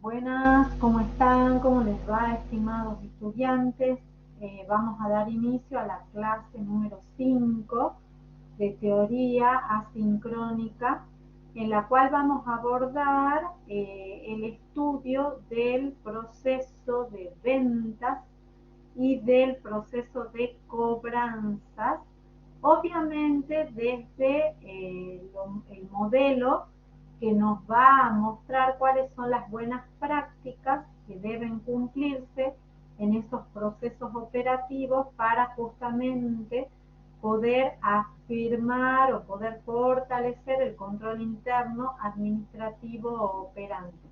Buenas, ¿cómo están? ¿Cómo les va, estimados estudiantes? Vamos a dar inicio a la clase número 5 de teoría asincrónica, en la cual vamos a abordar el estudio del proceso de ventas y del proceso de cobranzas, obviamente desde el modelo que nos va a mostrar cuáles son las buenas prácticas que deben cumplirse en esos procesos operativos para justamente poder afirmar o poder fortalecer el control interno administrativo operante.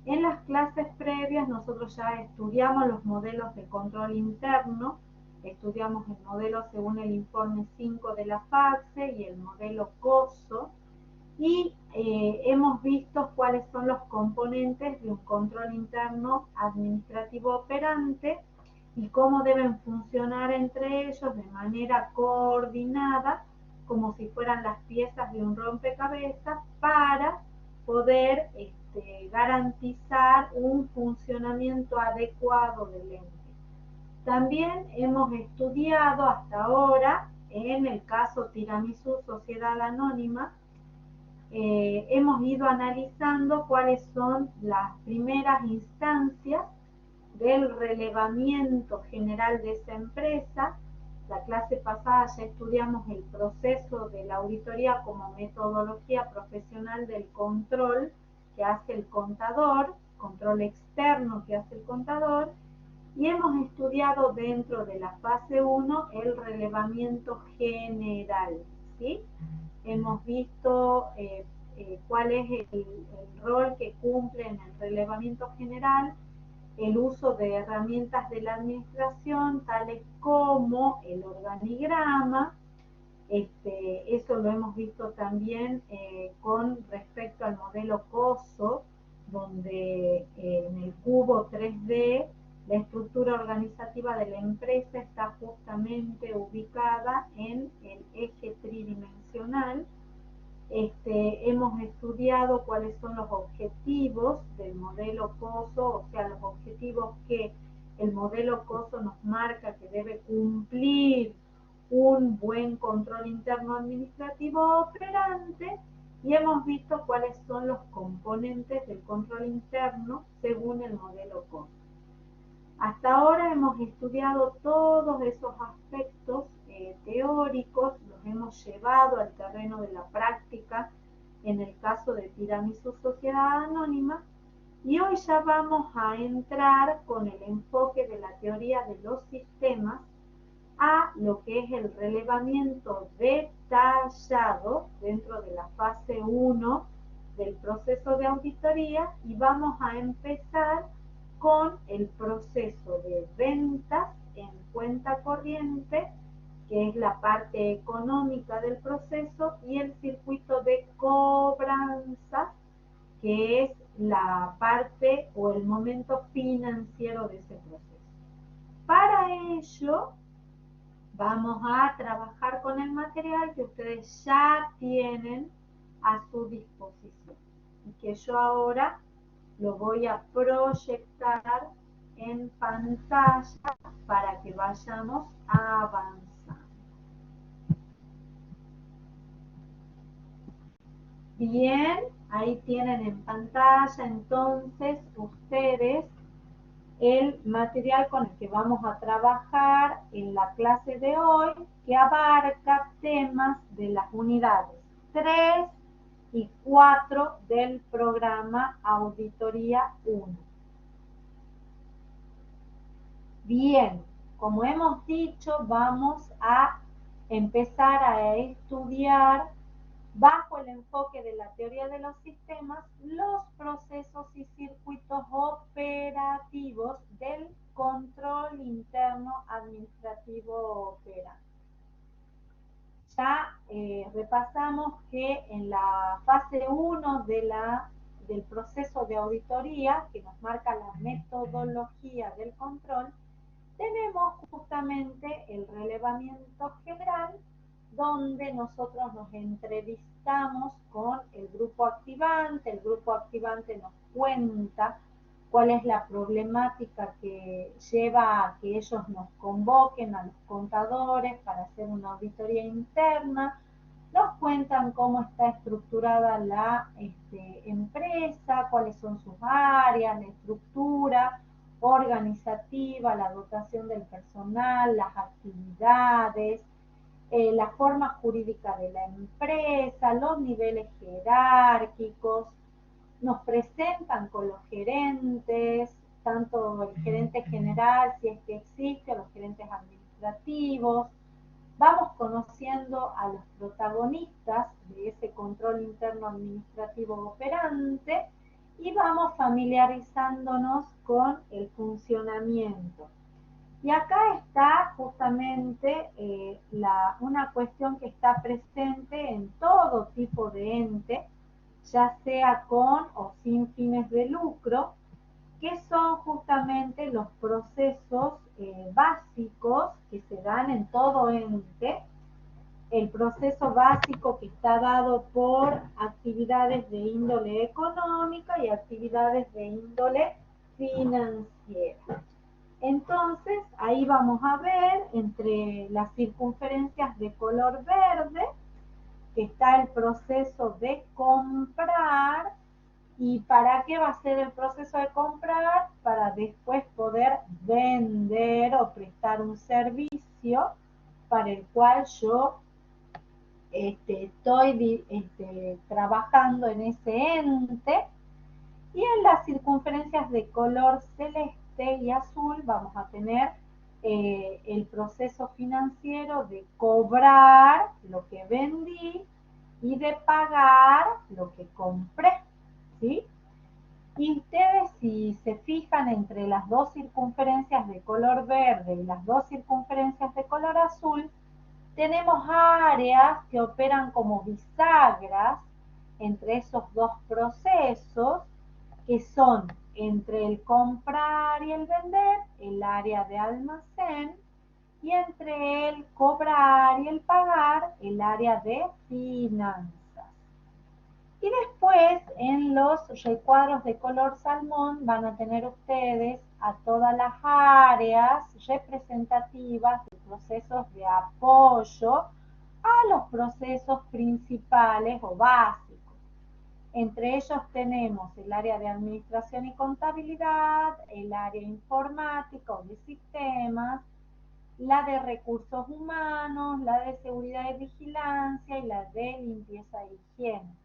En las clases previas nosotros ya estudiamos los modelos de control interno, estudiamos el modelo según el informe 5 de la FACSE y el modelo COSO, y hemos visto cuáles son los componentes de un control interno administrativo operante y cómo deben funcionar entre ellos de manera coordinada, como si fueran las piezas de un rompecabezas, para poder garantizar un funcionamiento adecuado del ente. También hemos estudiado hasta ahora, en el caso Tiramisú Sociedad Anónima, hemos ido analizando cuáles son las primeras instancias del relevamiento general de esa empresa. La clase pasada ya estudiamos el proceso de la auditoría como metodología profesional del control que hace el contador, control externo que hace el contador, y hemos estudiado dentro de la fase 1 el relevamiento general, ¿sí? Hemos visto cuál es el rol que cumple en el relevamiento general, el uso de herramientas de la administración, tales como el organigrama. Eso lo hemos visto también con respecto al modelo COSO, donde en el cubo 3D la estructura organizativa de la empresa está justamente ubicada en el eje tridimensional. Hemos estudiado cuáles son los objetivos del modelo COSO, o sea, los objetivos que el modelo COSO nos marca que debe cumplir un buen control interno administrativo operante, y hemos visto cuáles son los componentes del control interno según el modelo COSO. Hasta ahora hemos estudiado todos esos aspectos teóricos, los hemos llevado al terreno de la práctica en el caso de Tiramisú Sociedad Anónima, y hoy ya vamos a entrar con el enfoque de la teoría de los sistemas a lo que es el relevamiento detallado dentro de la fase 1 del proceso de auditoría, y vamos a empezar con el proceso de ventas en cuenta corriente, que es la parte económica del proceso, y el circuito de cobranza, que es la parte o el momento financiero de ese proceso. Para ello, vamos a trabajar con el material que ustedes ya tienen a su disposición y que yo ahora lo voy a proyectar en pantalla para que vayamos avanzando. Bien, ahí tienen en pantalla entonces ustedes el material con el que vamos a trabajar en la clase de hoy, que abarca temas de las unidades 3 y 4 del programa Auditoría 1. Bien, como hemos dicho, vamos a empezar a estudiar bajo el enfoque de la teoría de los sistemas los procesos y circuitos operativos del control interno administrativo operante. Ya repasamos que en la fase 1 del proceso de auditoría, que nos marca la metodología del control, tenemos justamente el relevamiento general, donde nosotros nos entrevistamos con el grupo activante nos cuenta cuál es la problemática que lleva a que ellos nos convoquen a los contadores para hacer una auditoría interna, nos cuentan cómo está estructurada la empresa, cuáles son sus áreas, la estructura organizativa, la dotación del personal, las actividades, la forma jurídica de la empresa, los niveles jerárquicos, nos presentan con los gerentes, tanto el gerente general, si es que existe, o los gerentes administrativos. Vamos conociendo a los protagonistas de ese control interno administrativo operante y vamos familiarizándonos con el funcionamiento. Y acá está justamente una cuestión que está presente en todo tipo de ente, ya sea con o sin fines de lucro, que son justamente los procesos básicos que se dan en todo ente. El proceso básico que está dado por actividades de índole económica y actividades de índole financiera. Entonces, ahí vamos a ver entre las circunferencias de color verde que está el proceso de comprar. ¿Y para qué va a ser el proceso de comprar? Para después poder vender o prestar un servicio para el cual yo estoy trabajando en ese ente. Y en las circunferencias de color celeste y azul vamos a tener el proceso financiero de cobrar lo que vendí y de pagar lo que compré, ¿sí? Y ustedes, si se fijan entre las dos circunferencias de color verde y las dos circunferencias de color azul, tenemos áreas que operan como bisagras entre esos dos procesos, que son entre el comprar y el vender, el área de almacén, y entre el cobrar y el pagar, el área de finanzas. Y después, en los recuadros de color salmón, van a tener ustedes a todas las áreas representativas de procesos de apoyo a los procesos principales o básicos. Entre ellos tenemos el área de administración y contabilidad, el área informática o de sistemas, la de recursos humanos, la de seguridad y vigilancia y la de limpieza e higiene.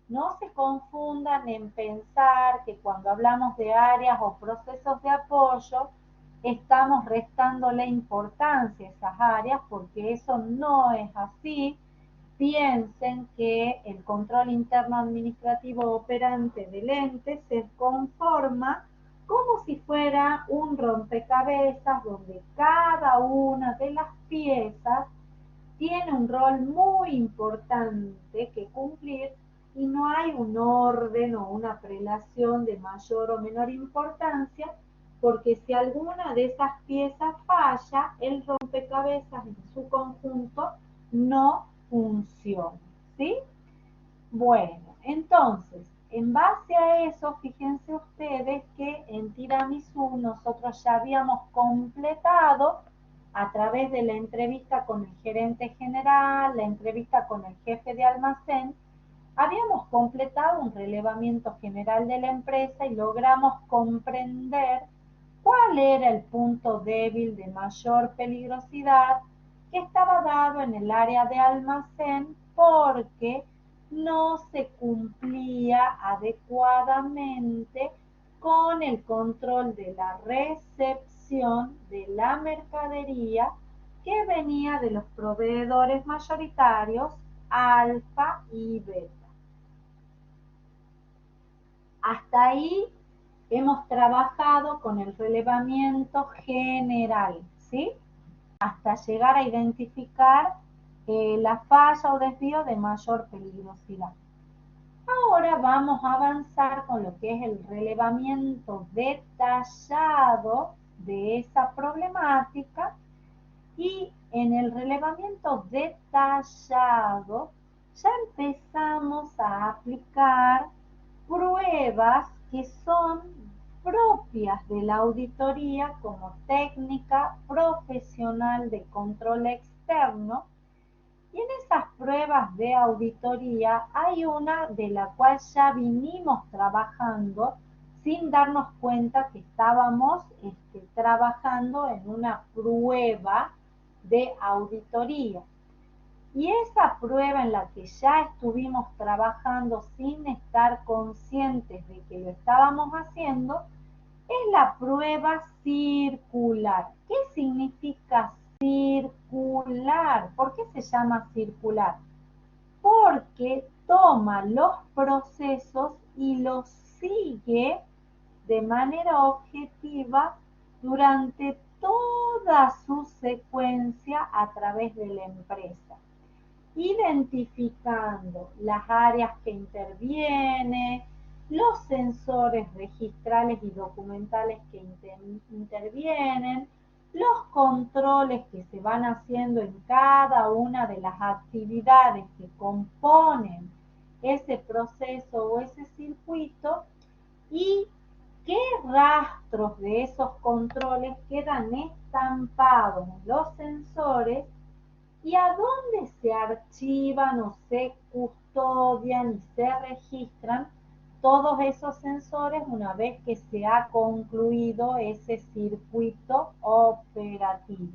No se confundan en pensar que cuando hablamos de áreas o procesos de apoyo, estamos restándole importancia a esas áreas, porque eso no es así. Piensen que el control interno administrativo operante del ente se conforma como si fuera un rompecabezas donde cada una de las piezas tiene un rol muy importante que cumplir y no hay un orden o una prelación de mayor o menor importancia, porque si alguna de esas piezas falla, el rompecabezas en su conjunto no funciona, ¿sí? Bueno, entonces, en base a eso, fíjense ustedes que en Tiramisú nosotros ya habíamos completado a través de la entrevista con el gerente general, la entrevista con el jefe de almacén, habíamos completado un relevamiento general de la empresa y logramos comprender cuál era el punto débil de mayor peligrosidad que estaba dado en el área de almacén porque no se cumplía adecuadamente con el control de la recepción de la mercadería que venía de los proveedores mayoritarios alfa y beta. Hasta ahí hemos trabajado con el relevamiento general, ¿sí? Hasta llegar a identificar la falla o desvío de mayor peligrosidad. Ahora vamos a avanzar con lo que es el relevamiento detallado de esa problemática Y en el relevamiento detallado ya empezamos a aplicar pruebas que son propias de la auditoría como técnica profesional de control externo. Y en esas pruebas de auditoría hay una de la cual ya vinimos trabajando sin darnos cuenta que estábamos trabajando en una prueba de auditoría. Y esa prueba en la que ya estuvimos trabajando sin estar conscientes de que lo estábamos haciendo es la prueba circular. ¿Qué significa circular? ¿Por qué se llama circular? Porque toma los procesos y los sigue de manera objetiva durante toda su secuencia a través de la empresa, identificando las áreas que intervienen, los sensores registrales y documentales que intervienen, los controles que se van haciendo en cada una de las actividades que componen ese proceso o ese circuito y qué rastros de esos controles quedan estampados en los sensores y a dónde se archivan o se custodian y se registran todos esos sensores una vez que se ha concluido ese circuito operativo.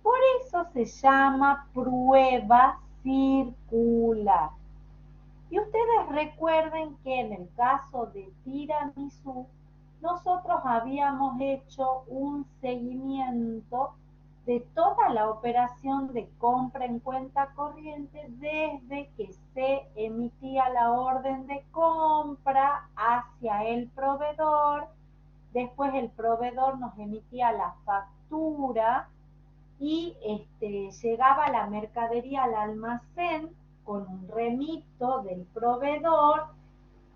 Por eso se llama prueba circular. Y ustedes recuerden que en el caso de tiramisú, nosotros habíamos hecho un seguimiento de toda la operación de compra en cuenta corriente desde que se emitía la orden de compra hacia el proveedor, después el proveedor nos emitía la factura y llegaba la mercadería al almacén con un remito del proveedor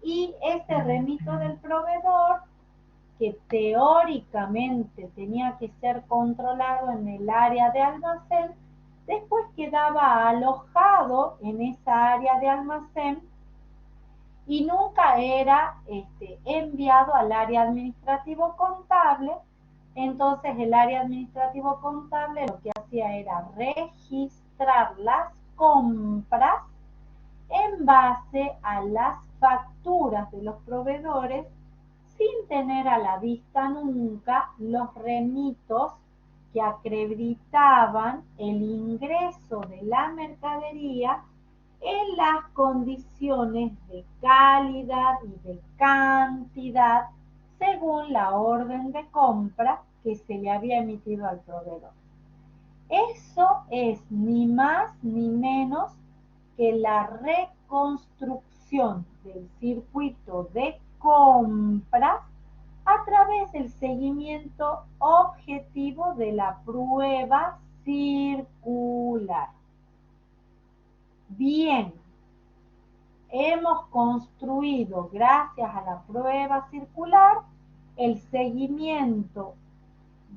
y ese remito del proveedor que teóricamente tenía que ser controlado en el área de almacén, después quedaba alojado en esa área de almacén y nunca era enviado al área administrativo contable. Entonces el área administrativo contable lo que hacía era registrar las compras en base a las facturas de los proveedores sin tener a la vista nunca los remitos que acreditaban el ingreso de la mercadería en las condiciones de calidad y de cantidad según la orden de compra que se le había emitido al proveedor. Eso es ni más ni menos que la reconstrucción del circuito de compras a través del seguimiento objetivo de la prueba circular. Bien, hemos construido, gracias a la prueba circular, el seguimiento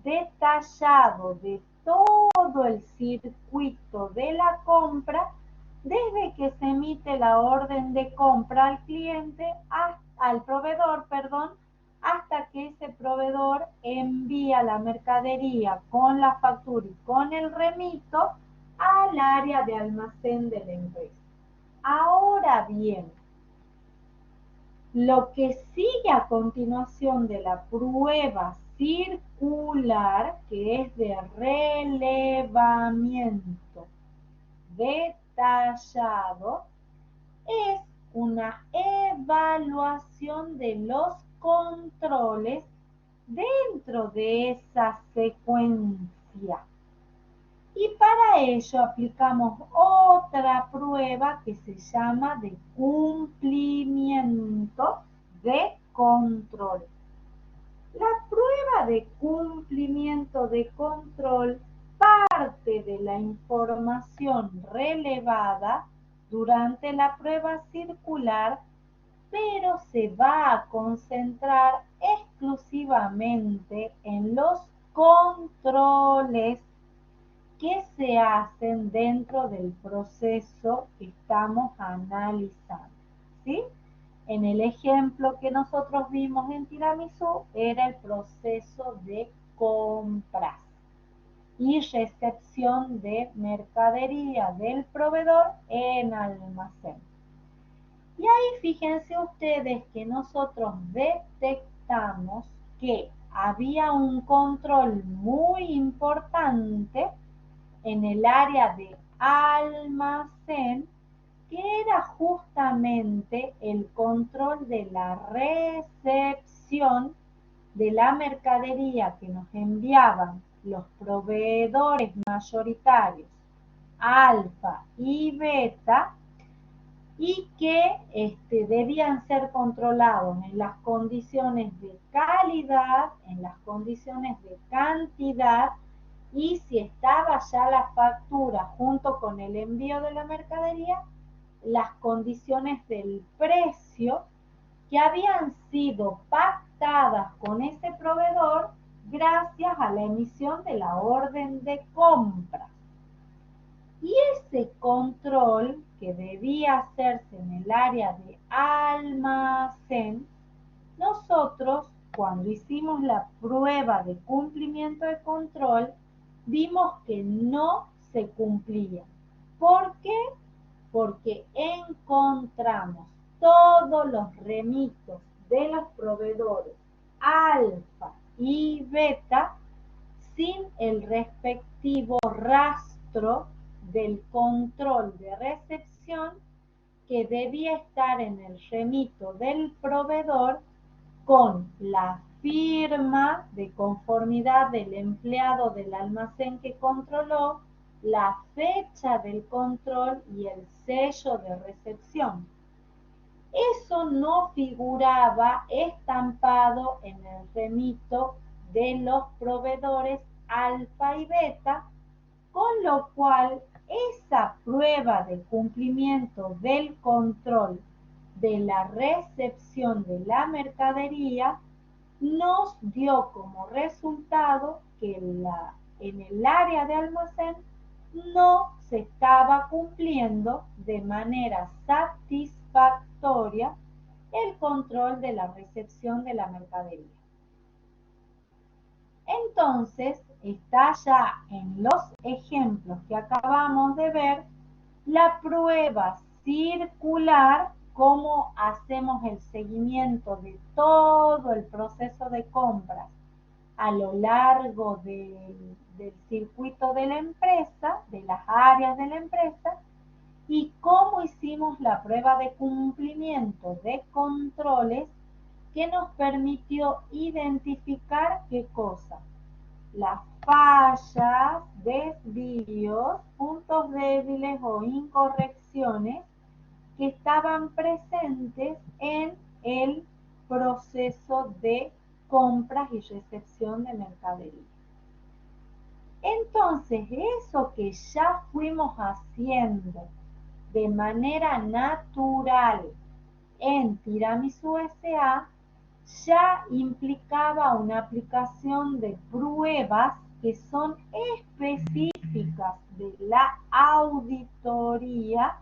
detallado de todo el circuito de la compra desde que se emite la orden de compra al cliente, al proveedor, perdón, hasta que ese proveedor envía la mercadería con la factura y con el remito al área de almacén de la empresa. Ahora bien, lo que sigue a continuación de la prueba circular, que es de relevamiento detallado, es una evaluación de los controles dentro de esa secuencia. Y para ello aplicamos otra prueba que se llama de cumplimiento de control. La prueba de cumplimiento de control parte de la información relevada durante la prueba circular, pero se va a concentrar exclusivamente en los controles que se hacen dentro del proceso que estamos analizando, ¿sí? En el ejemplo que nosotros vimos en tiramisú era el proceso de compras y recepción de mercadería del proveedor en almacén. Y ahí fíjense ustedes que nosotros detectamos que había un control muy importante en el área de almacén, que era justamente el control de la recepción de la mercadería que nos enviaban los proveedores mayoritarios alfa y beta, y que debían ser controlados en las condiciones de calidad, en las condiciones de cantidad, y si estaba ya la factura junto con el envío de la mercadería, las condiciones del precio que habían sido pactadas con ese proveedor gracias a la emisión de la orden de compra. Y ese control que debía hacerse en el área de almacén, nosotros cuando hicimos la prueba de cumplimiento de control, vimos que no se cumplía. ¿Por qué? Porque encontramos todos los remitos de los proveedores alfa y beta sin el respectivo rastro del control de recepción que debía estar en el remito del proveedor con la firma de conformidad del empleado del almacén que controló, la fecha del control y el sello de recepción. Eso no figuraba estampado en el remito de los proveedores alfa y beta, con lo cual esa prueba de cumplimiento del control de la recepción de la mercadería nos dio como resultado que en el área de almacén no se estaba cumpliendo de manera satisfactoria el control de la recepción de la mercadería. Entonces, está ya en los ejemplos que acabamos de ver la prueba circular, cómo hacemos el seguimiento de todo el proceso de compras a lo largo del circuito de la empresa, de las áreas de la empresa, y cómo hicimos la prueba de cumplimiento de controles que nos permitió identificar qué cosa: las fallas, desvíos, puntos débiles o incorrecciones que estaban presentes en el proceso de compras y recepción de mercadería. Entonces, eso que ya fuimos haciendo de manera natural en Tiramisú S.A., ya implicaba una aplicación de pruebas que son específicas de la auditoría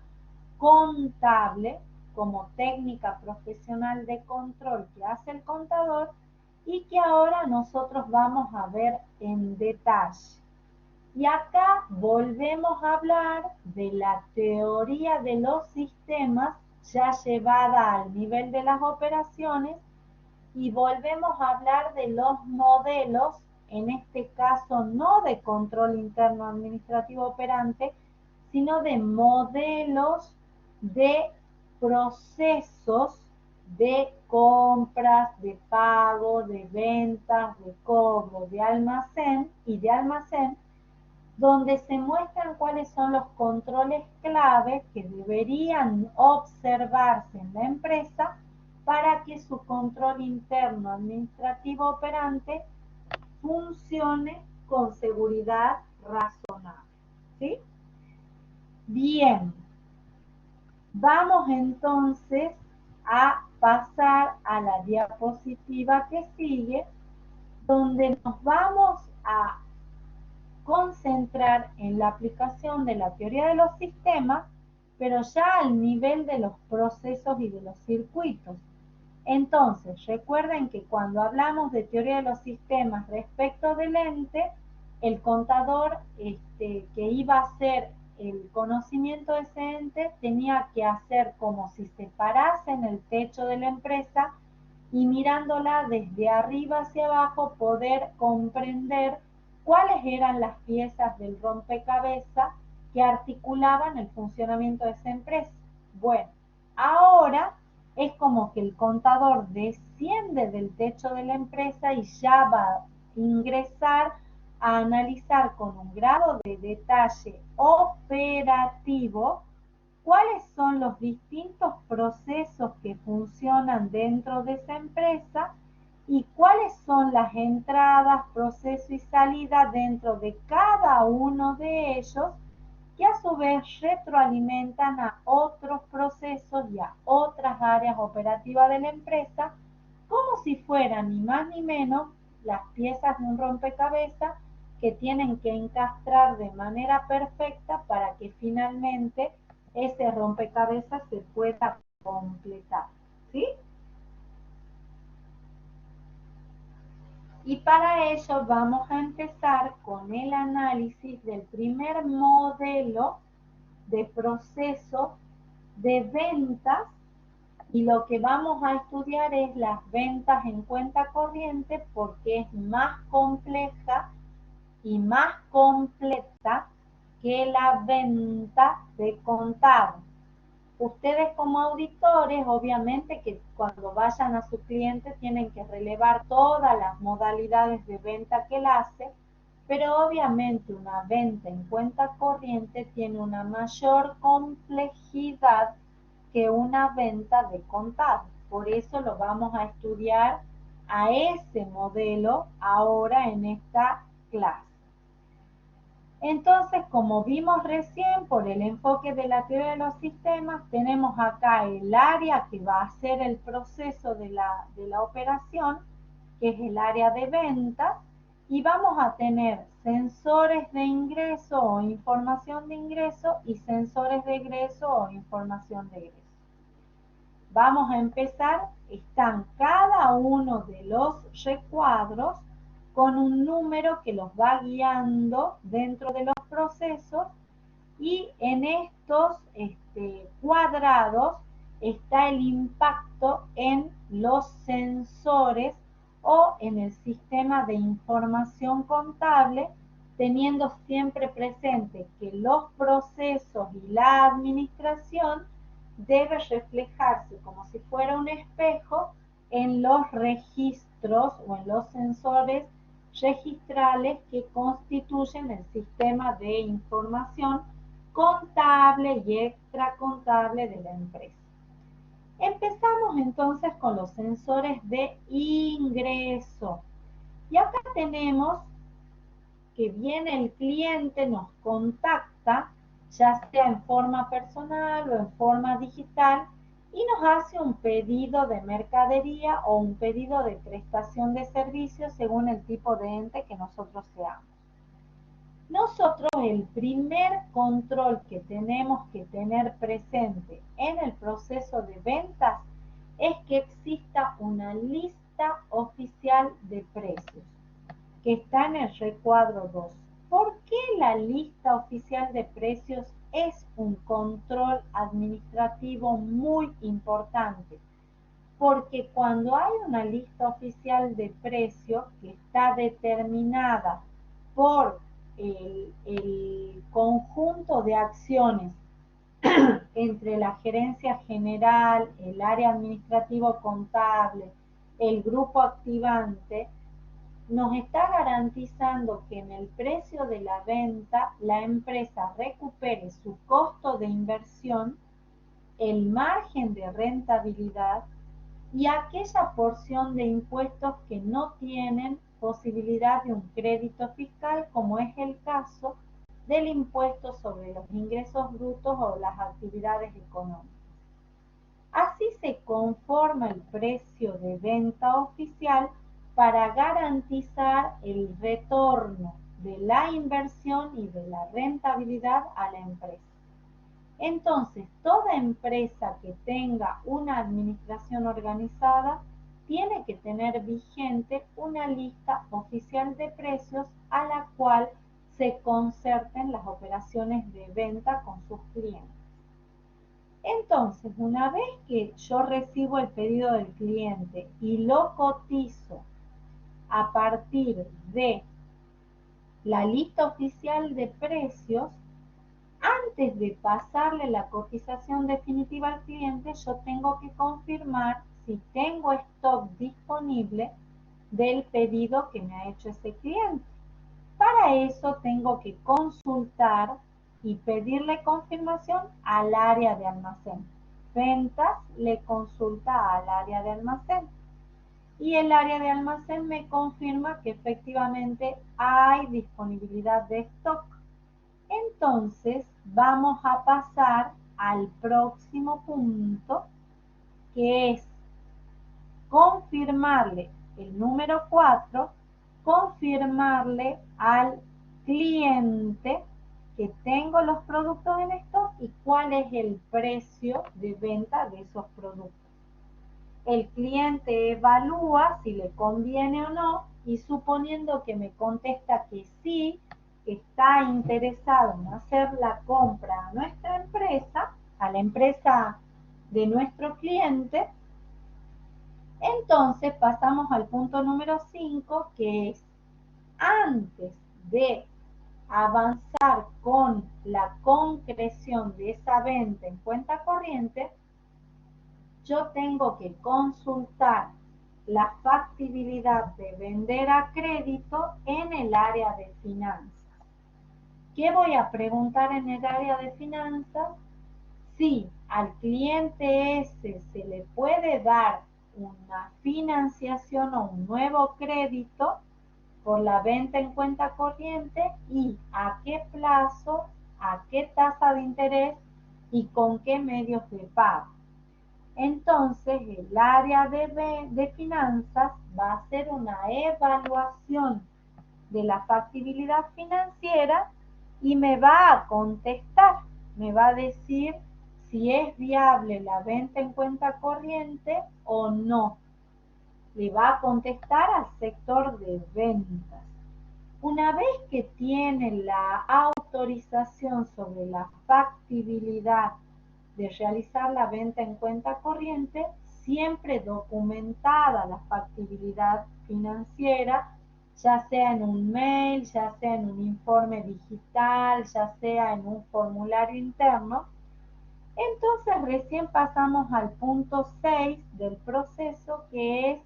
contable como técnica profesional de control que hace el contador, y que ahora nosotros vamos a ver en detalle. Y acá volvemos a hablar de la teoría de los sistemas ya llevada al nivel de las operaciones, y volvemos a hablar de los modelos, en este caso no de control interno administrativo operante, sino de modelos de procesos de compras, de pago, de ventas, de cobro, de almacén y de almacén, donde se muestran cuáles son los controles clave que deberían observarse en la empresa para que su control interno administrativo operante funcione con seguridad razonable, ¿sí? Bien, vamos entonces a pasar a la diapositiva que sigue, donde nos vamos a concentrar en la aplicación de la teoría de los sistemas, pero ya al nivel de los procesos y de los circuitos. Entonces, recuerden que cuando hablamos de teoría de los sistemas respecto del ente, el contador que iba a hacer el conocimiento de ese ente tenía que hacer como si se parase en el techo de la empresa y mirándola desde arriba hacia abajo poder comprender cuáles eran las piezas del rompecabezas que articulaban el funcionamiento de esa empresa. Bueno, ahora es como que el contador desciende del techo de la empresa y ya va a ingresar a analizar con un grado de detalle operativo cuáles son los distintos procesos que funcionan dentro de esa empresa y cuáles son las entradas, proceso y salida dentro de cada uno de ellos, que a su vez retroalimentan a otros procesos y a otras áreas operativas de la empresa, como si fueran ni más ni menos las piezas de un rompecabezas que tienen que encastrar de manera perfecta para que finalmente ese rompecabezas se pueda completar, ¿sí? Y para ello vamos a empezar con el análisis del primer modelo de proceso de ventas, y lo que vamos a estudiar es las ventas en cuenta corriente porque es más compleja y más completa que la venta de contado. Ustedes como auditores, obviamente que cuando vayan a su cliente tienen que relevar todas las modalidades de venta que él hace, pero obviamente una venta en cuenta corriente tiene una mayor complejidad que una venta de contado. Por eso lo vamos a estudiar a ese modelo ahora en esta clase. Entonces, como vimos recién por el enfoque de la teoría de los sistemas, tenemos acá el área que va a ser el proceso de la operación, que es el área de ventas, y vamos a tener sensores de ingreso o información de ingreso y sensores de egreso o información de egreso. Vamos a empezar, están cada uno de los recuadros con un número que los va guiando dentro de los procesos, y en estos cuadrados está el impacto en los sensores o en el sistema de información contable, teniendo siempre presente que los procesos y la administración debe reflejarse como si fuera un espejo en los registros o en los sensores registrales que constituyen el sistema de información contable y extracontable de la empresa. Empezamos entonces con los sensores de ingreso. Y acá tenemos que viene el cliente, nos contacta, ya sea en forma personal o en forma digital, y nos hace un pedido de mercadería o un pedido de prestación de servicios según el tipo de ente que nosotros seamos. Nosotros el primer control que tenemos que tener presente en el proceso de ventas es que exista una lista oficial de precios, que está en el recuadro 2. ¿Por qué la lista oficial de precios es un control administrativo muy importante? Porque cuando hay una lista oficial de precios que está determinada por el conjunto de acciones entre la gerencia general, el área administrativo contable, el grupo activante, nos está garantizando que en el precio de la venta la empresa recupere su costo de inversión, el margen de rentabilidad y aquella porción de impuestos que no tienen posibilidad de un crédito fiscal, como es el caso del impuesto sobre los ingresos brutos o las actividades económicas. Así se conforma el precio de venta oficial para garantizar el retorno de la inversión y de la rentabilidad a la empresa. Entonces, toda empresa que tenga una administración organizada tiene que tener vigente una lista oficial de precios a la cual se concerten las operaciones de venta con sus clientes. Entonces, una vez que yo recibo el pedido del cliente y lo cotizo a partir de la lista oficial de precios, antes de pasarle la cotización definitiva al cliente, yo tengo que confirmar si tengo stock disponible del pedido que me ha hecho ese cliente. Para eso tengo que consultar y pedirle confirmación al área de almacén. Ventas le consulta al área de almacén y el área de almacén me confirma que efectivamente hay disponibilidad de stock. Entonces vamos a pasar al próximo punto, que es confirmarle el número 4, confirmarle al cliente que tengo los productos en stock y cuál es el precio de venta de esos productos. El cliente evalúa si le conviene o no y suponiendo que me contesta que sí, está interesado en hacer la compra a nuestra empresa, a la empresa de nuestro cliente, entonces pasamos al punto número 5, que es antes de avanzar con la concreción de esa venta en cuenta corriente, yo tengo que consultar la factibilidad de vender a crédito en el área de finanzas. ¿Qué voy a preguntar en el área de finanzas? Si al cliente ese se le puede dar una financiación o un nuevo crédito por la venta en cuenta corriente y a qué plazo, a qué tasa de interés y con qué medios de pago. Entonces, el área de finanzas va a hacer una evaluación de la factibilidad financiera y me va a contestar, me va a decir si es viable la venta en cuenta corriente o no. Le va a contestar al sector de ventas. Una vez que tiene la autorización sobre la factibilidad de realizar la venta en cuenta corriente, siempre documentada la factibilidad financiera, ya sea en un mail, ya sea en un informe digital, ya sea en un formulario interno. Entonces recién pasamos al punto 6 del proceso, que es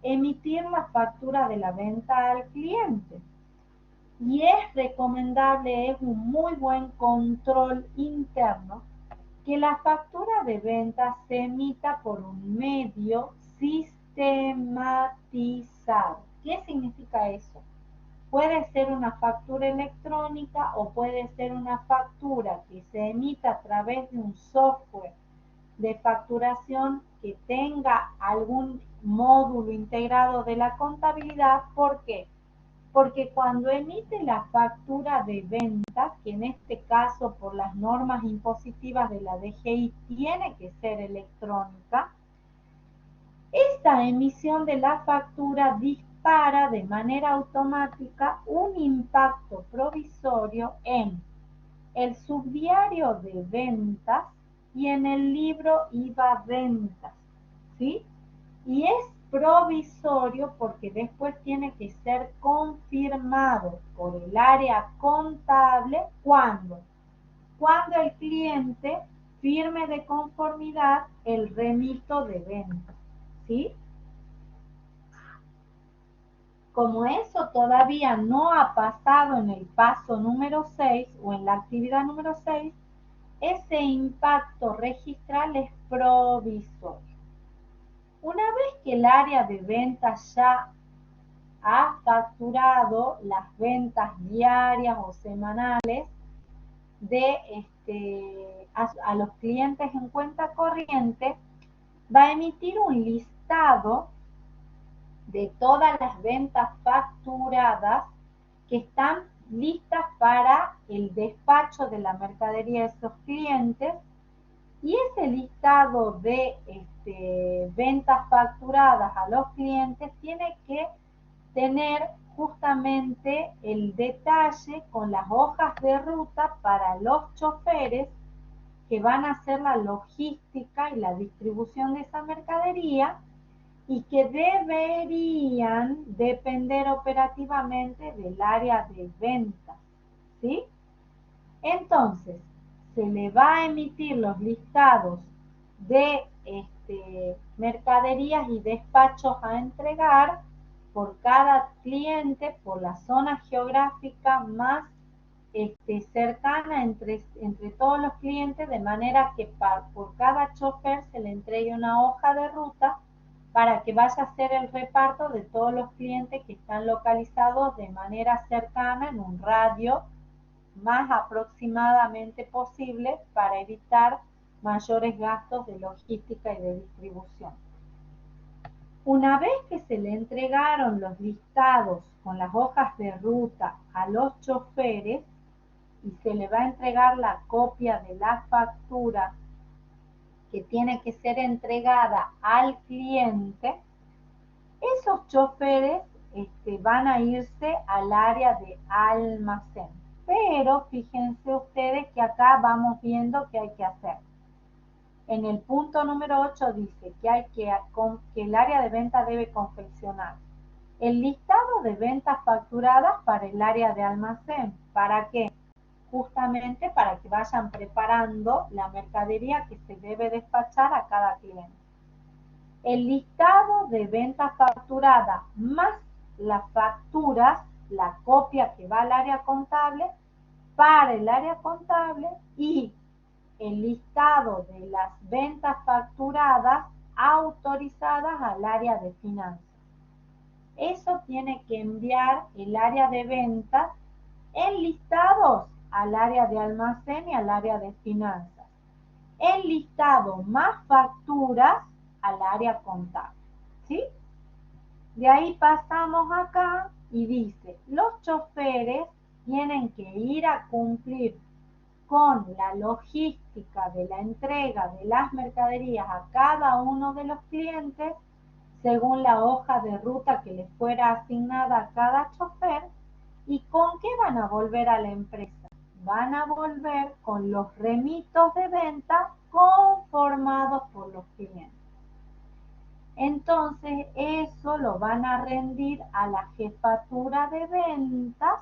emitir la factura de la venta al cliente. Y es recomendable, es un muy buen control interno, que la factura de venta se emita por un medio sistematizado. ¿Qué significa eso? Puede ser una factura electrónica o puede ser una factura que se emita a través de un software de facturación que tenga algún módulo integrado de la contabilidad. ¿Por qué? Porque cuando emite la factura de venta, que en este caso por las normas impositivas de la DGI tiene que ser electrónica, esta emisión de la factura dispara de manera automática un impacto provisorio en el subdiario de ventas y en el libro IVA ventas, ¿sí? Y es provisorio porque después tiene que ser confirmado por el área contable cuando el cliente firme de conformidad el remito de venta, ¿sí? Como eso todavía no ha pasado en el paso número 6 o en la actividad número 6, ese impacto registral es provisorio. Una vez que el área de ventas ya ha facturado las ventas diarias o semanales a los clientes en cuenta corriente, va a emitir un listado de todas las ventas facturadas que están listas para el despacho de la mercadería de esos clientes, y ese listado de ventas facturadas a los clientes tiene que tener justamente el detalle con las hojas de ruta para los choferes que van a hacer la logística y la distribución de esa mercadería y que deberían depender operativamente del área de ventas, ¿sí? Entonces, se le va a emitir los listados de mercaderías y despachos a entregar por cada cliente, por la zona geográfica más cercana entre todos los clientes, de manera que por cada chofer se le entregue una hoja de ruta para que vaya a hacer el reparto de todos los clientes que están localizados de manera cercana en un radio más aproximadamente posible para evitar mayores gastos de logística y de distribución. Una vez que se le entregaron los listados con las hojas de ruta a los choferes y se le va a entregar la copia de la factura que tiene que ser entregada al cliente, esos choferes van a irse al área de almacén. Pero fíjense ustedes que acá vamos viendo qué hay que hacer. En el punto número 8 dice que el área de venta debe confeccionar el listado de ventas facturadas para el área de almacén. ¿Para qué? Justamente para que vayan preparando la mercadería que se debe despachar a cada cliente. El listado de ventas facturadas más las facturas, la copia que va al área contable, para el área contable, y el listado de las ventas facturadas autorizadas al área de finanzas. Eso tiene que enviar el área de ventas en listados al área de almacén y al área de finanzas. El listado más facturas al área contable, ¿sí? De ahí pasamos acá y dice, los choferes tienen que ir a cumplir con la logística de la entrega de las mercaderías a cada uno de los clientes según la hoja de ruta que les fuera asignada a cada chofer. ¿Y con qué van a volver a la empresa? Van a volver con los remitos de venta conformados por los clientes. Entonces eso lo van a rendir a la jefatura de ventas,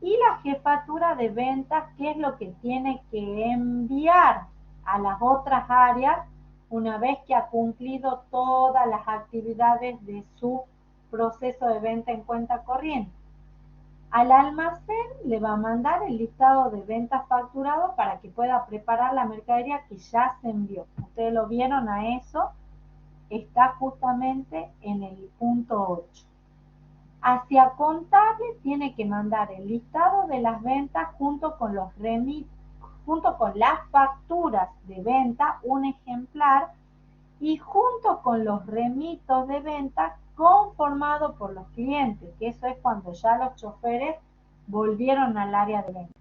y la jefatura de ventas, ¿qué es lo que tiene que enviar a las otras áreas una vez que ha cumplido todas las actividades de su proceso de venta en cuenta corriente? Al almacén le va a mandar el listado de ventas facturados para que pueda preparar la mercadería que ya se envió. Ustedes lo vieron a eso, está justamente en el punto 8. Hacia contable tiene que mandar el listado de las ventas junto con las facturas de venta, un ejemplar, y junto con los remitos de venta conformado por los clientes, que eso es cuando ya los choferes volvieron al área de venta.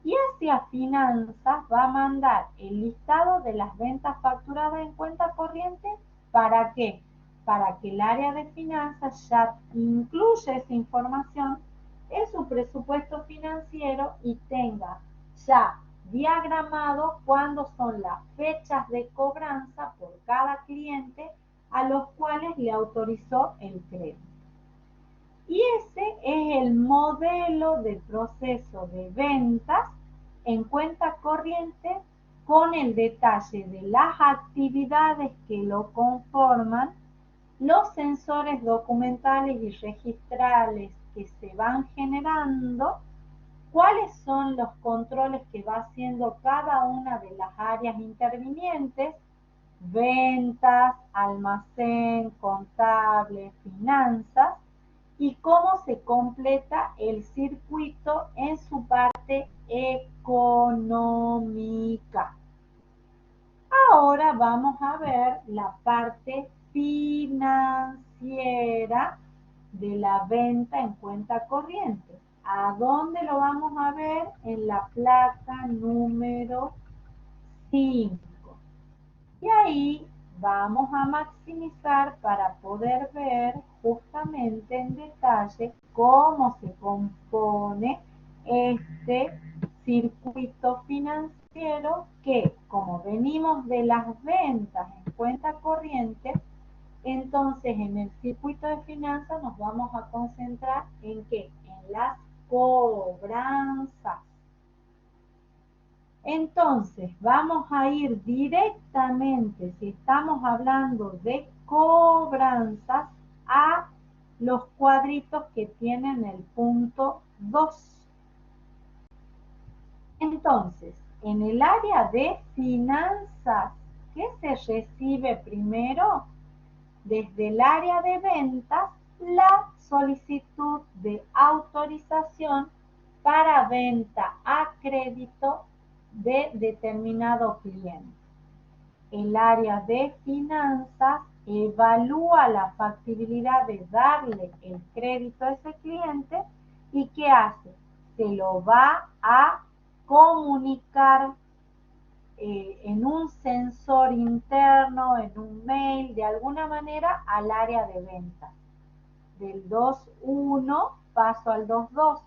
Y hacia finanzas va a mandar el listado de las ventas facturadas en cuenta corriente. ¿Para qué? Para que el área de finanzas ya incluya esa información en su presupuesto financiero y tenga ya diagramado cuándo son las fechas de cobranza por cada cliente a los cuales le autorizó el crédito. Y ese es el modelo de proceso de ventas en cuenta corriente, con el detalle de las actividades que lo conforman, los sensores documentales y registrales que se van generando, cuáles son los controles que va haciendo cada una de las áreas intervinientes, ventas, almacén, contable, finanzas, y cómo se completa el circuito en su parte económica. Ahora vamos a ver la parte financiera de la venta en cuenta corriente. ¿A dónde lo vamos a ver? En la placa número 5. Y ahí vamos a maximizar para poder ver justamente en detalle cómo se compone este circuito financiero que, como venimos de las ventas en cuenta corriente, entonces en el circuito de finanzas nos vamos a concentrar en ¿qué? En las cobranzas. Entonces, vamos a ir directamente, si estamos hablando de cobranzas, a los cuadritos que tienen el punto 2. Entonces, en el área de finanzas, ¿qué se recibe primero? Desde el área de ventas, la solicitud de autorización para venta a crédito de determinado cliente. El área de finanzas evalúa la factibilidad de darle el crédito a ese cliente y ¿qué hace? Se lo va a comunicar en un sensor interno, en un mail, de alguna manera al área de ventas. Del 2.1 paso al 2.2.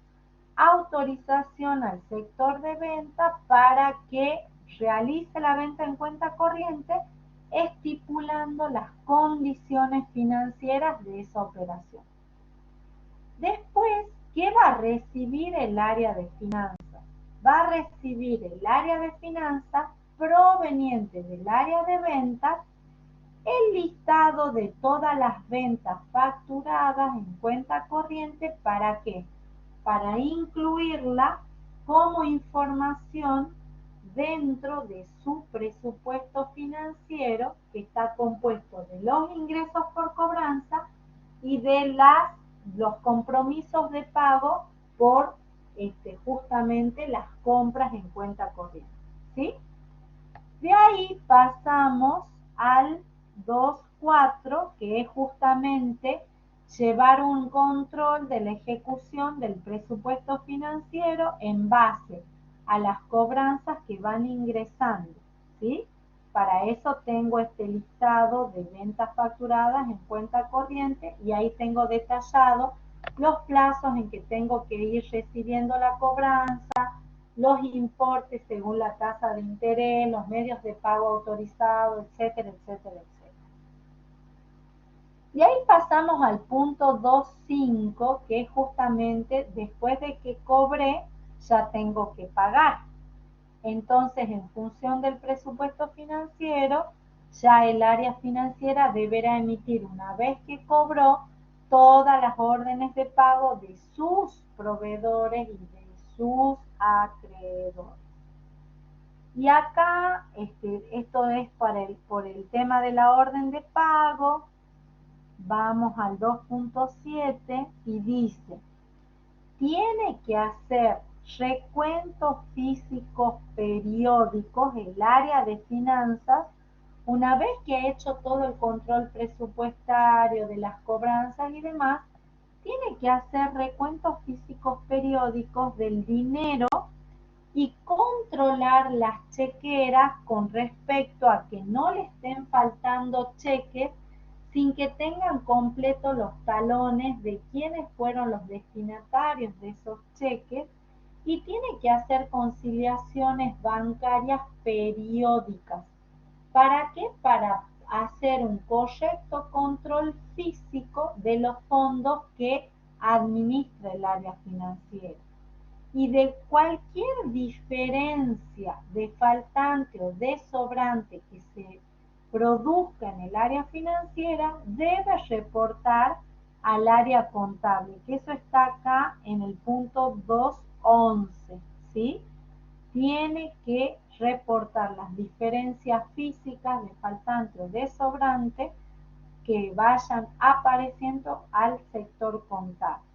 Autorización al sector de venta para que realice la venta en cuenta corriente, estipulando las condiciones financieras de esa operación. Después, ¿qué va a recibir el área de finanzas? Va a recibir el área de finanzas proveniente del área de ventas el listado de todas las ventas facturadas en cuenta corriente. ¿Para qué? Para incluirla como información dentro de su presupuesto financiero, que está compuesto de los ingresos por cobranza y de los compromisos de pago por justamente las compras en cuenta corriente. ¿Sí? De ahí pasamos al 2.4, que es justamente llevar un control de la ejecución del presupuesto financiero en base a las cobranzas que van ingresando, ¿sí? Para eso tengo este listado de ventas facturadas en cuenta corriente y ahí tengo detallado los plazos en que tengo que ir recibiendo la cobranza, los importes según la tasa de interés, los medios de pago autorizados, etcétera, etcétera, etcétera. Y ahí pasamos al punto 2.5, que es justamente después de que cobré, ya tengo que pagar. Entonces, en función del presupuesto financiero, ya el área financiera deberá emitir, una vez que cobró, todas las órdenes de pago de sus proveedores y de sus acreedores. Y acá, esto es por el tema de la orden de pago. Vamos al 2.7 y dice, tiene que hacer recuentos físicos periódicos el área de finanzas una vez que ha hecho todo el control presupuestario de las cobranzas y demás. Tiene que hacer recuentos físicos periódicos del dinero y controlar las chequeras con respecto a que no le estén faltando cheques sin que tengan completos los talones de quiénes fueron los destinatarios de esos cheques, y tiene que hacer conciliaciones bancarias periódicas. ¿Para qué? Para hacer un correcto control físico de los fondos que administra el área financiera. Y de cualquier diferencia de faltante o de sobrante que se produzca en el área financiera, debe reportar al área contable, que eso está acá en el punto 2.11, ¿sí? Tiene que reportar las diferencias físicas de faltante o de sobrante que vayan apareciendo al sector contable.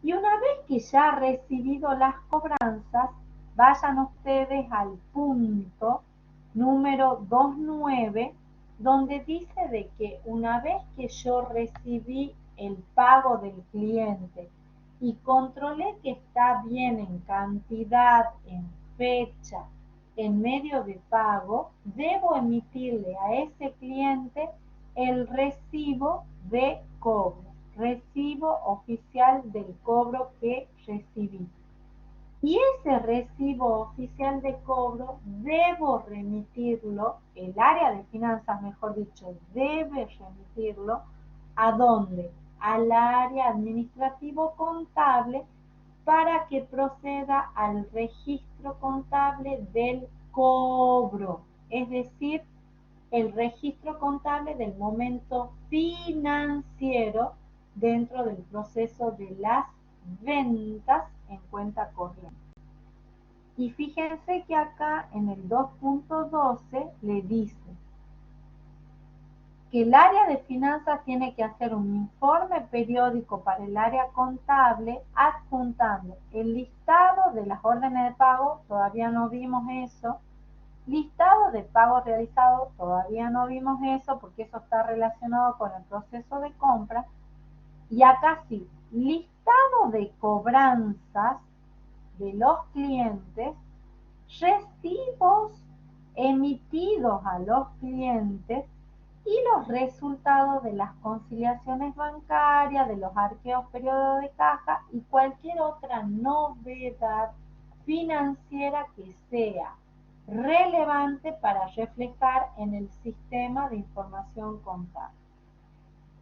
Y una vez que ya ha recibido las cobranzas, vayan ustedes al punto número 2.9, donde dice de que una vez que yo recibí el pago del cliente y controlé que está bien en cantidad, en fecha, en medio de pago, debo emitirle a ese cliente el recibo de cobro, recibo oficial del cobro que recibí. Y ese recibo oficial de cobro debo remitirlo, el área de finanzas, mejor dicho, debe remitirlo ¿a dónde? Al área administrativo contable para que proceda al registro contable del cobro, es decir, el registro contable del momento financiero dentro del proceso de las ventas en cuenta corriente. Y fíjense que acá en el 2.12 le dice que el área de finanzas tiene que hacer un informe periódico para el área contable adjuntando el listado de las órdenes de pago, todavía no vimos eso, listado de pagos realizados, todavía no vimos eso porque eso está relacionado con el proceso de compra, y acá sí, listado de cobranzas de los clientes, recibos emitidos a los clientes y los resultados de las conciliaciones bancarias, de los arqueos periodos de caja y cualquier otra novedad financiera que sea relevante para reflejar en el sistema de información contable.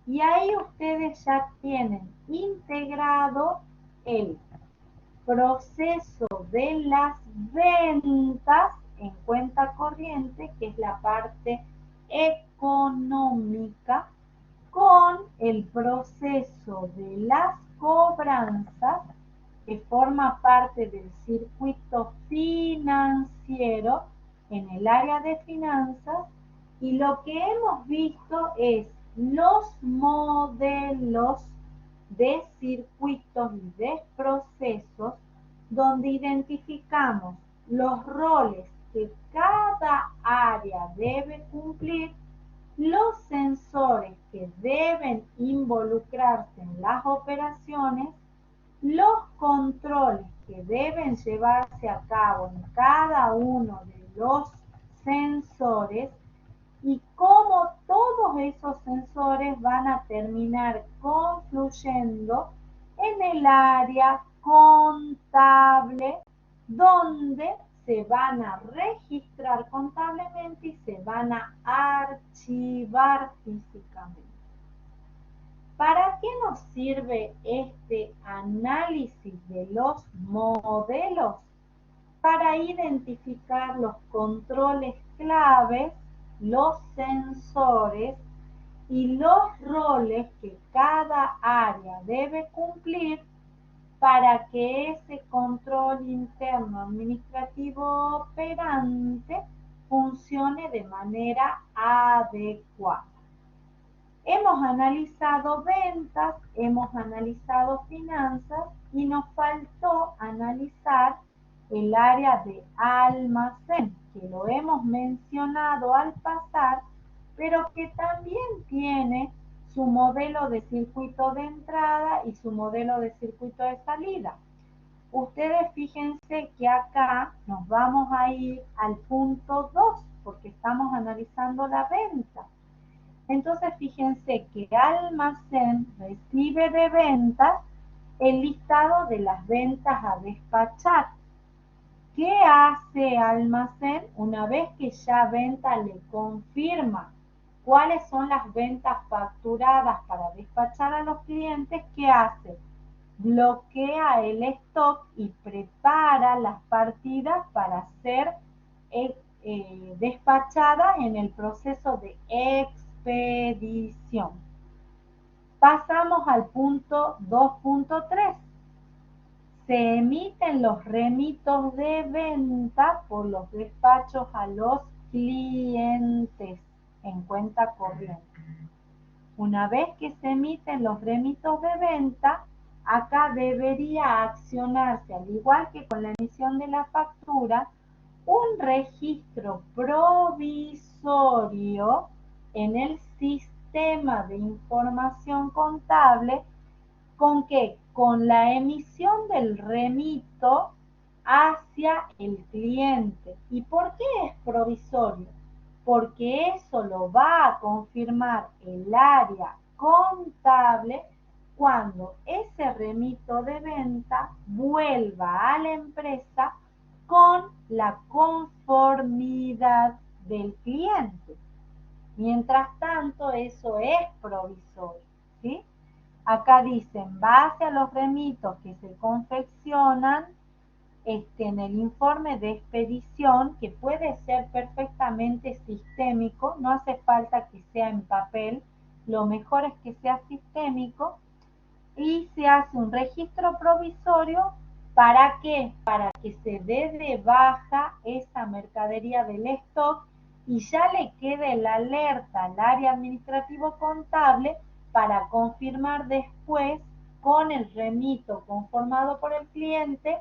Y ahí ustedes ya tienen integrado el proceso de las ventas en cuenta corriente, que es la parte económica, con el proceso de las cobranzas, que forma parte del circuito financiero en el área de finanzas, y lo que hemos visto es los modelos de circuitos y de procesos donde identificamos los roles que cada área debe cumplir, los sensores que deben involucrarse en las operaciones, los controles que deben llevarse a cabo en cada uno de los sensores y cómo todos esos sensores van a terminar confluyendo en el área contable, donde se van a registrar contablemente y se van a archivar físicamente. ¿Para qué nos sirve este análisis de los modelos? Para identificar los controles claves, los sensores y los roles que cada área debe cumplir para que ese control interno administrativo operante funcione de manera adecuada. Hemos analizado ventas, hemos analizado finanzas y nos faltó analizar el área de almacén, que lo hemos mencionado al pasar, pero que también tiene su modelo de circuito de entrada y su modelo de circuito de salida. Ustedes fíjense que acá nos vamos a ir al punto 2, porque estamos analizando la venta. Entonces fíjense que almacén recibe de ventas el listado de las ventas a despachar. ¿Qué hace almacén una vez que ya venta le confirma cuáles son las ventas facturadas para despachar a los clientes? ¿Qué hace? Bloquea el stock y prepara las partidas para ser despachadas en el proceso de expedición. Pasamos al punto 2.3. Se emiten los remitos de venta por los despachos a los clientes en cuenta corriente. Una vez que se emiten los remitos de venta, acá debería accionarse, al igual que con la emisión de la factura, un registro provisorio en el sistema sistema de información contable. ¿Con qué? Con la emisión del remito hacia el cliente. ¿Y por qué es provisorio? Porque eso lo va a confirmar el área contable cuando ese remito de venta vuelva a la empresa con la conformidad del cliente. Mientras tanto, eso es provisorio, ¿sí? Acá dice, en base a los remitos que se confeccionan en el informe de expedición, que puede ser perfectamente sistémico, no hace falta que sea en papel, lo mejor es que sea sistémico, y se hace un registro provisorio. ¿Para qué? Para que se dé de baja esa mercadería del stock y ya le quede la alerta al área administrativo contable para confirmar después con el remito conformado por el cliente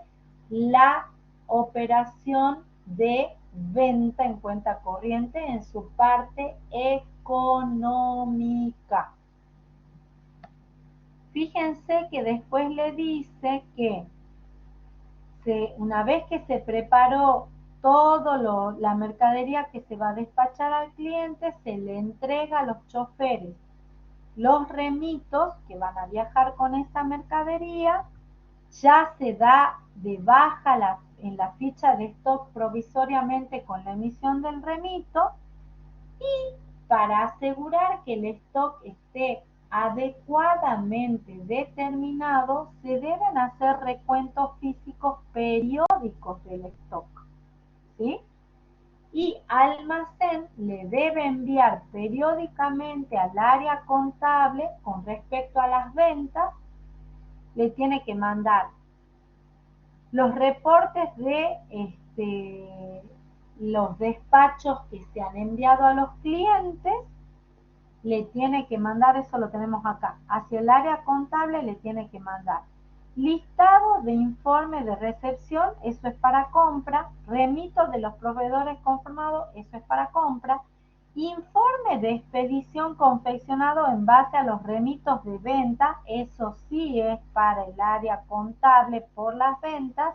la operación de venta en cuenta corriente en su parte económica. Fíjense que después le dice que una vez que se preparó todo la mercadería que se va a despachar al cliente, se le entrega a los choferes los remitos que van a viajar con esa mercadería, ya se da de baja en la ficha de stock provisoriamente con la emisión del remito, y para asegurar que el stock esté adecuadamente determinado, se deben hacer recuentos físicos periódicos del stock, ¿sí? Y almacén le debe enviar periódicamente al área contable con respecto a las ventas, le tiene que mandar los reportes de los despachos que se han enviado a los clientes, le tiene que mandar, eso lo tenemos acá, hacia el área contable le tiene que mandar listado de informe de recepción, eso es para compra, remito de los proveedores conformados, eso es para compra, informe de expedición confeccionado en base a los remitos de venta, eso sí es para el área contable por las ventas,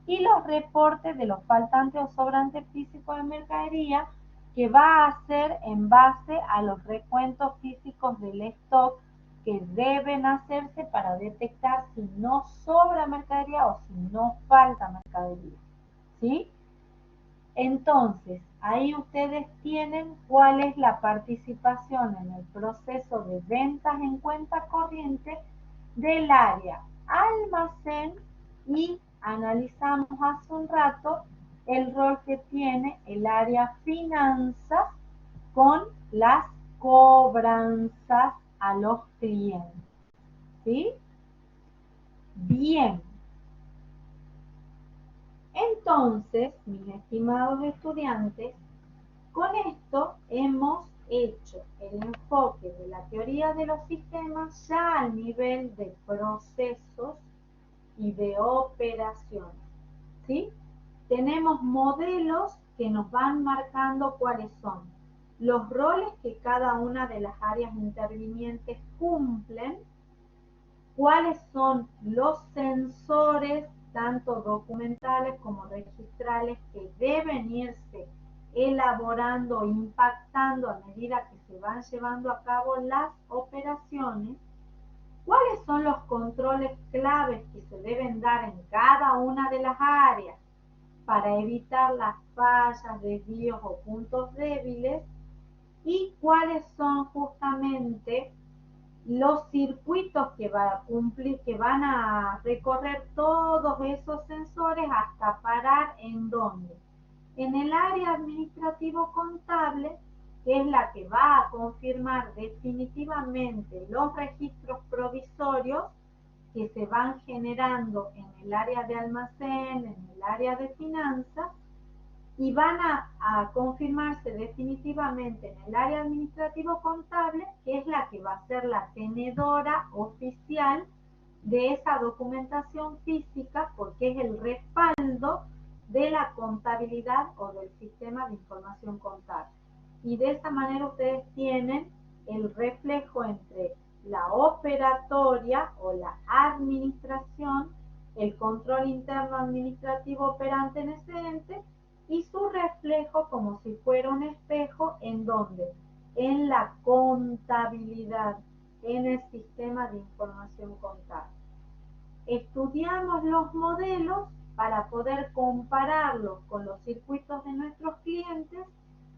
y los reportes de los faltantes o sobrantes físicos de mercadería, que va a hacer en base a los recuentos físicos del stock que deben hacerse para detectar si no sobra mercadería o si no falta mercadería, ¿sí? Entonces, ahí ustedes tienen cuál es la participación en el proceso de ventas en cuenta corriente del área almacén, y analizamos hace un rato el rol que tiene el área finanzas con las cobranzas a los clientes, ¿sí? Bien. Entonces, mis estimados estudiantes, con esto hemos hecho el enfoque de la teoría de los sistemas ya al nivel de procesos y de operaciones, ¿sí? Tenemos modelos que nos van marcando cuáles son los roles que cada una de las áreas intervinientes cumplen, cuáles son los sensores, tanto documentales como registrales, que deben irse elaborando, impactando a medida que se van llevando a cabo las operaciones, cuáles son los controles claves que se deben dar en cada una de las áreas para evitar las fallas, desvíos o puntos débiles, y cuáles son justamente los circuitos que va a cumplir, que van a recorrer todos esos sensores hasta parar en donde. En el área administrativo contable, que es la que va a confirmar definitivamente los registros provisorios que se van generando en el área de almacén, en el área de finanzas, y van a confirmarse definitivamente en el área administrativo contable, que es la que va a ser la tenedora oficial de esa documentación física, porque es el respaldo de la contabilidad o del sistema de información contable. Y de esa manera ustedes tienen el reflejo entre la operatoria o la administración, el control interno administrativo operante en ese ente y su reflejo como si fuera un espejo en donde, en la contabilidad, en el sistema de información contable. Estudiamos los modelos para poder compararlos con los circuitos de nuestros clientes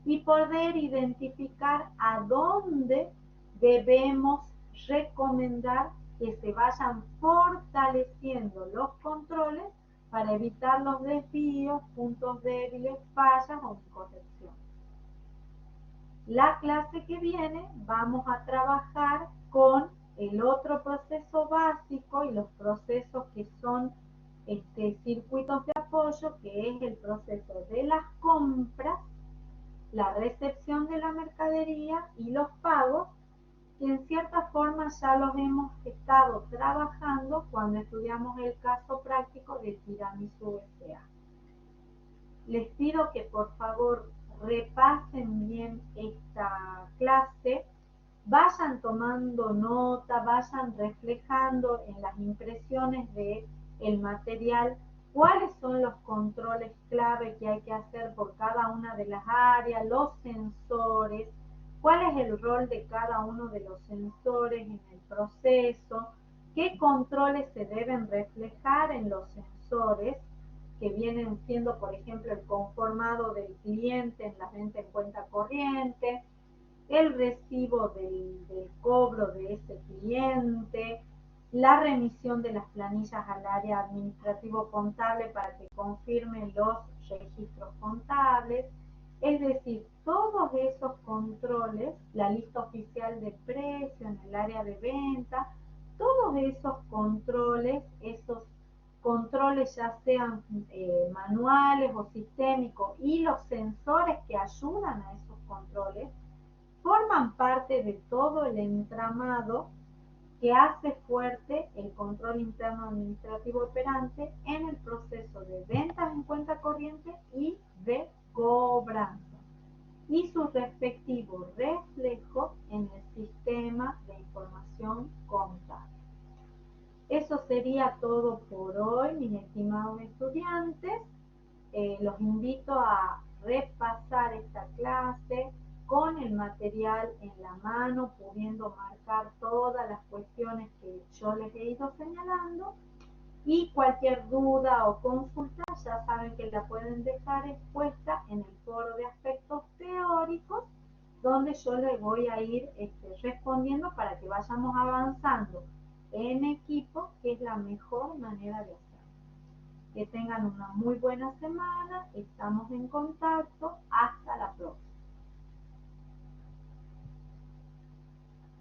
y poder identificar a dónde debemos recomendar que se vayan fortaleciendo los controles para evitar los desvíos, puntos débiles, fallas o incorrecciones. La clase que viene vamos a trabajar con el otro proceso básico y los procesos que son circuitos de apoyo, que es el proceso de las compras, la recepción de la mercadería y los pagos, que en cierta forma ya los hemos estado trabajando cuando estudiamos el caso práctico de Tiramisú S.A. Les pido que por favor repasen bien esta clase, vayan tomando nota, vayan reflejando en las impresiones del material cuáles son los controles clave que hay que hacer por cada una de las áreas, los sensores, cuál es el rol de cada uno de los sensores en el proceso, qué controles se deben reflejar en los sensores, que vienen siendo, por ejemplo, el conformado del cliente en la venta en cuenta corriente, el recibo del cobro de ese cliente, la remisión de las planillas al área administrativo contable para que confirmen los registros contables, es decir, todos esos controles, la lista oficial de precio en el área de venta, todos esos controles ya sean manuales o sistémicos y los sensores que ayudan a esos controles, forman parte de todo el entramado que hace fuerte el control interno administrativo operante en el proceso de ventas en cuenta corriente y de cobranza y su respectivo reflejo en el sistema de información contable. Eso sería todo por hoy, mis estimados estudiantes. Los invito a repasar esta clase con el material en la mano, pudiendo marcar todas las cuestiones que yo les he ido señalando. Y cualquier duda o consulta, ya saben que la pueden dejar expuesta en el foro de aspectos teóricos, donde yo les voy a ir respondiendo para que vayamos avanzando en equipo, que es la mejor manera de hacerlo. Que tengan una muy buena semana, estamos en contacto, hasta la próxima.